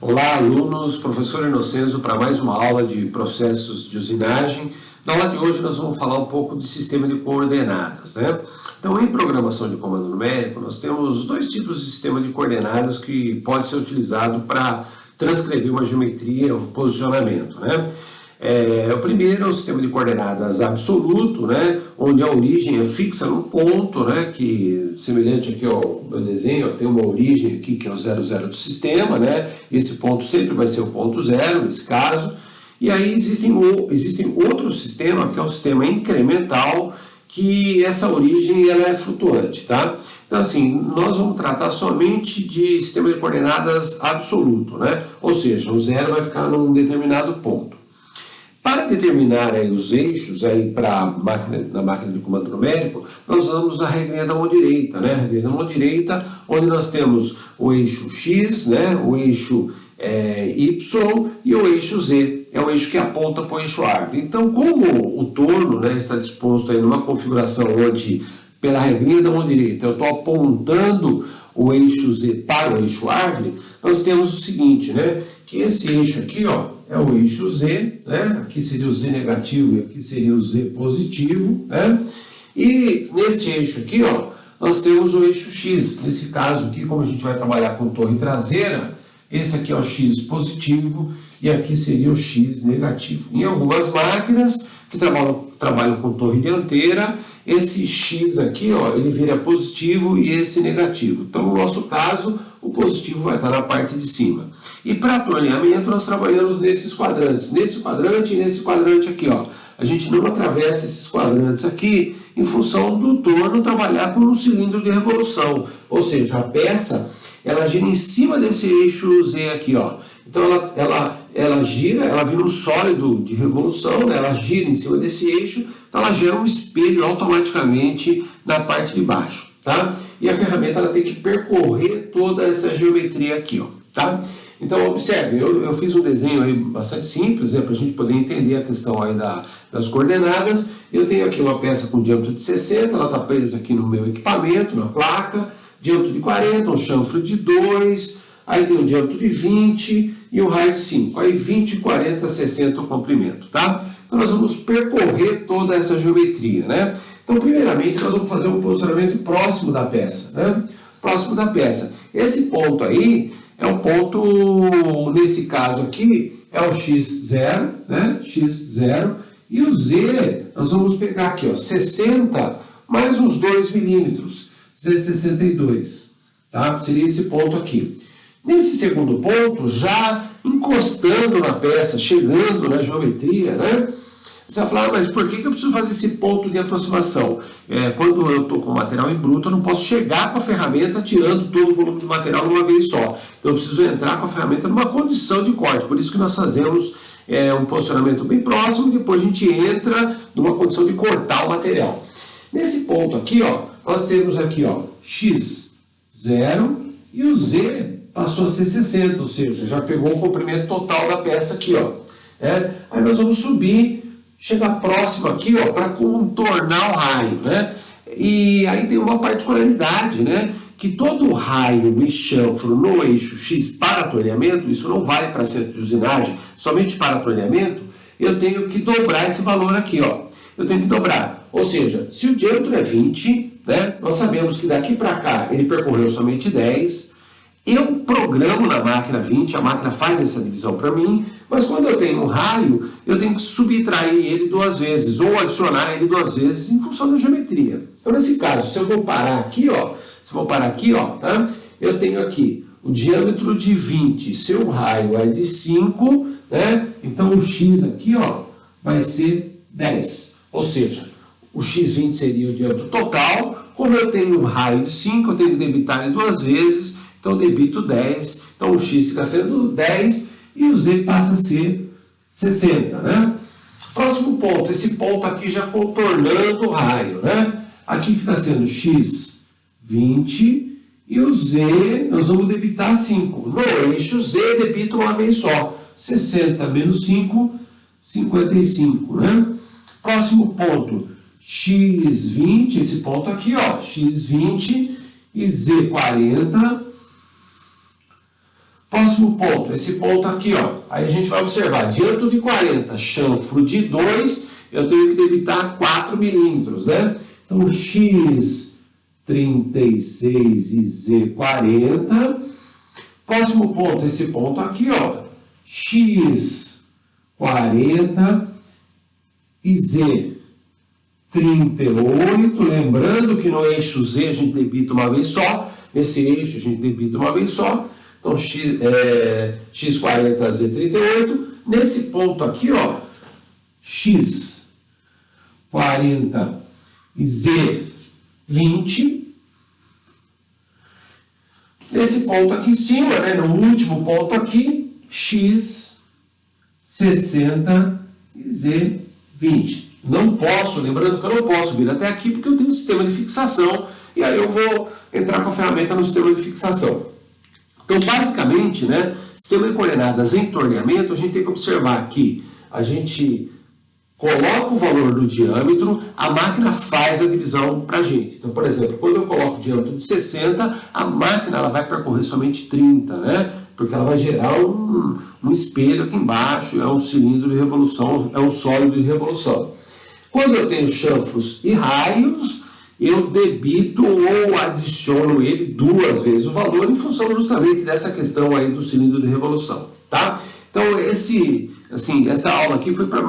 Olá, alunos, professor Innocenzo para mais uma aula de processos de usinagem. Na aula de hoje nós vamos falar um pouco de sistema de coordenadas, né? Então, em programação de comando numérico, nós temos dois tipos de sistema de coordenadas que pode ser utilizado para transcrever uma geometria, um posicionamento, né? O primeiro é o sistema de coordenadas absoluto, né, onde a origem é fixa num ponto, né, que, semelhante aqui ao meu desenho, tem uma origem aqui que é o 00 do sistema, né, esse ponto sempre vai ser o ponto zero, nesse caso, e aí existem outro sistema, que é o sistema incremental, que essa origem ela é flutuante, tá? Então, assim, nós vamos tratar somente de sistema de coordenadas absoluto, né, ou seja, o zero vai ficar num determinado ponto. Para determinar aí os eixos na máquina de comando numérico, nós usamos a regrinha da mão direita, né? A regrinha da mão direita, onde nós temos o eixo X, né? O eixo Y e o eixo Z, é o eixo que aponta para o eixo árvore. Então, como o torno, né, está disposto aí numa configuração onde, pela regrinha da mão direita, eu estou apontando o eixo Z para o eixo árvore, nós temos o seguinte, né? Que esse eixo aqui, ó, é o eixo Z, né? Aqui seria o Z negativo e aqui seria o Z positivo, né? E neste eixo aqui, ó, nós temos o eixo X. Nesse caso aqui, como a gente vai trabalhar com torre traseira, esse aqui é o X positivo e aqui seria o X negativo. Em algumas máquinas que trabalham com torre dianteira, esse X aqui, ó, ele vira positivo e esse negativo. Então, no nosso caso, o positivo vai estar na parte de cima. E para atorneamento, nós trabalhamos nesses quadrantes. Nesse quadrante e nesse quadrante aqui, ó. A gente não atravessa esses quadrantes aqui em função do torno trabalhar com um cilindro de revolução. Ou seja, a peça, ela gira em cima desse eixo Z aqui, ó. Então, ela gira, ela vira um sólido de revolução, né? Ela gira em cima desse eixo, então ela gera um espelho automaticamente na parte de baixo, tá? E a ferramenta ela tem que percorrer toda essa geometria aqui, ó, tá? Então, observe, eu fiz um desenho aí bastante simples, né, para a gente poder entender a questão aí das coordenadas. Eu tenho aqui uma peça com diâmetro de 60, ela está presa aqui no meu equipamento, na placa, diâmetro de 40, um chanfre de 2, aí tem um diâmetro de 20 e um raio de 5. Aí 20, 40, 60 o comprimento, tá? Então nós vamos percorrer toda essa geometria, né? Então, primeiramente, nós vamos fazer um posicionamento próximo da peça, né? Próximo da peça. Esse ponto aí é o ponto, nesse caso aqui, é o X0, né? X0. E o Z, nós vamos pegar aqui, ó, 60 mais uns 2 milímetros, Z62, tá? Seria esse ponto aqui. Nesse segundo ponto, já encostando na peça, chegando na geometria, né? Você vai falar, mas por que eu preciso fazer esse ponto de aproximação? Quando eu estou com material em bruto, eu não posso chegar com a ferramenta tirando todo o volume do material de uma vez só. Então eu preciso entrar com a ferramenta numa condição de corte. Por isso que nós fazemos um posicionamento bem próximo e depois a gente entra numa condição de cortar o material. Nesse ponto aqui, ó, nós temos aqui, ó, X0 e o Z passou a ser 60, ou seja, já pegou o comprimento total da peça aqui, ó. Aí nós vamos subir, chegar próximo aqui, ó, para contornar o raio, né? E aí tem uma particularidade, né? Que todo raio e chanfro no eixo X para atorneamento, isso não vale para centro de usinagem, somente para atorneamento, eu tenho que dobrar esse valor aqui, ó. Eu tenho que dobrar. Ou seja, se o diâmetro é 20, né? Nós sabemos que daqui para cá ele percorreu somente 10. Eu programo na máquina 20, a máquina faz essa divisão para mim, mas quando eu tenho um raio, eu tenho que subtrair ele 2 vezes, ou adicionar ele 2 vezes em função da geometria. Então, nesse caso, se eu vou parar aqui, ó, tá? Eu tenho aqui o diâmetro de 20, seu raio é de 5, né? Então, o X aqui, ó, vai ser 10. Ou seja, o X20 seria o diâmetro total. Como eu tenho um raio de 5, eu tenho que debitar ele 2 vezes, então debito 10, então o X fica sendo 10 e o Z passa a ser 60, né? Próximo ponto, esse ponto aqui já contornando o raio, né? Aqui fica sendo X20 e o Z nós vamos debitar 5. No eixo Z debita uma vez só, 60 menos 5, 55, né? Próximo ponto, X20, esse ponto aqui, ó, X20 e Z40, Próximo ponto, esse ponto aqui, ó. Aí a gente vai observar, diante de 40, chanfro de 2, eu tenho que debitar 4 milímetros, né? Então, X 36 e Z 40. Próximo ponto, esse ponto aqui, ó. X 40 e Z 38. Lembrando que no eixo Z a gente debita uma vez só. Nesse eixo a gente debita uma vez só. Então, X40, Z38. Nesse ponto aqui, ó, X40 e Z20. Nesse ponto aqui em cima, né, no último ponto aqui, X60 e Z20. Não posso, lembrando que eu não posso vir até aqui porque eu tenho um sistema de fixação. E aí eu vou entrar com a ferramenta no sistema de fixação. Então, basicamente, né, sistema de coordenadas em torneamento, a gente tem que observar que a gente coloca o valor do diâmetro, a máquina faz a divisão para a gente. Então, por exemplo, quando eu coloco o diâmetro de 60, a máquina ela vai percorrer somente 30, né? Porque ela vai gerar um espelho aqui embaixo, é um cilindro de revolução, é um sólido de revolução. Quando eu tenho chanfros e raios, eu debito ou adiciono ele 2 vezes o valor em função justamente dessa questão aí do cilindro de revolução, tá? Então, essa aula aqui foi para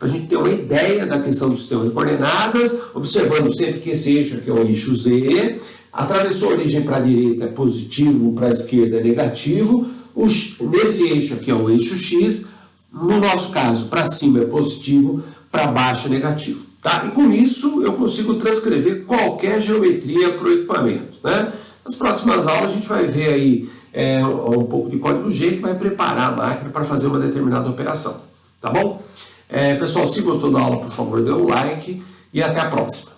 a gente ter uma ideia da questão do sistema de coordenadas, observando sempre que esse eixo aqui é o eixo Z, atravessou a origem para a direita é positivo, para a esquerda é negativo, nesse eixo aqui é o eixo X, no nosso caso, para cima é positivo, para baixo é negativo. Tá? E com isso eu consigo transcrever qualquer geometria para o equipamento. Né? Nas próximas aulas a gente vai ver aí um pouco de código G que vai preparar a máquina para fazer uma determinada operação. Tá bom? Pessoal, se gostou da aula, por favor, dê um like e até a próxima.